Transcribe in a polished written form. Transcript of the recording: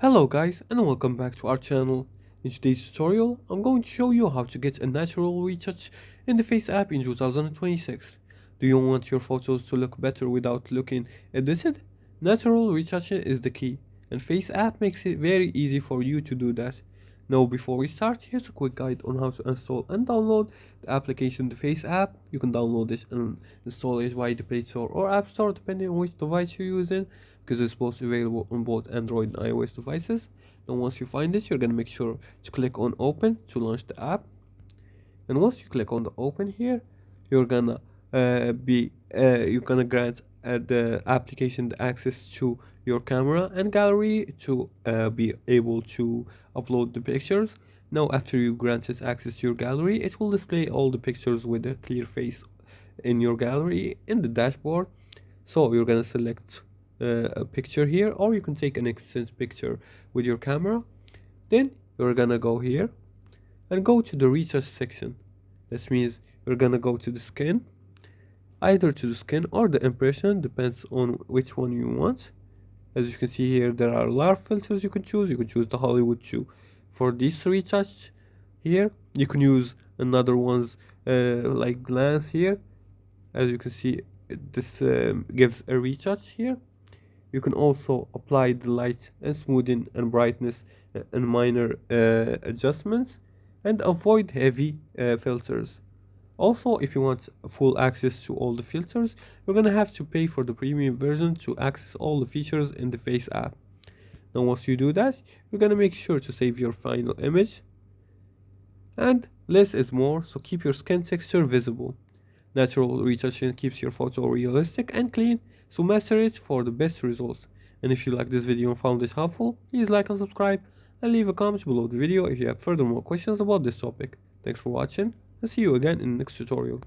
Hello guys and welcome back to our channel. In today's tutorial, I'm going to show you how to get a natural retouch in the FaceApp in 2026. Do you want your photos to look better without looking edited? Natural retouching is the key, and FaceApp makes it very easy for you to do that. Now before we start, here's a quick guide on how to install and download the application, the FaceApp. You can download this and install it via the Play Store or App Store depending on which device you're using, because it's both available on both Android and iOS devices. Then once you find this, you're gonna make sure to click on open to launch the app. And once you click on the open here, you're gonna grant the application the access to your camera and gallery to be able to upload the pictures. Now after you grant it access to your gallery, it will display all the pictures with a clear face in your gallery in the dashboard. So you're gonna select a picture here, or you can take an instant picture with your camera. Then you're gonna go here and go to the retouch section. This means you're gonna go to the skin, either to the skin or the impression, depends on which one you want. As you can see here, there are a lot of filters you can choose. You can choose the Hollywood 2 for this retouch here. You can use another ones like glance here. As you can see, this gives a retouch here. You can also apply the light and smoothing and brightness and minor adjustments, and avoid heavy filters. Also, if you want full access to all the filters, you're gonna have to pay for the premium version to access all the features in the FaceApp. Now once you do that, you're gonna make sure to save your final image. And less is more, so keep your skin texture visible. Natural retouching keeps your photo realistic and clean, so master it for the best results. And if you like this video and found it helpful, please like and subscribe, and leave a comment below the video if you have further more questions about this topic. Thanks for watching, and see you again in the next tutorial.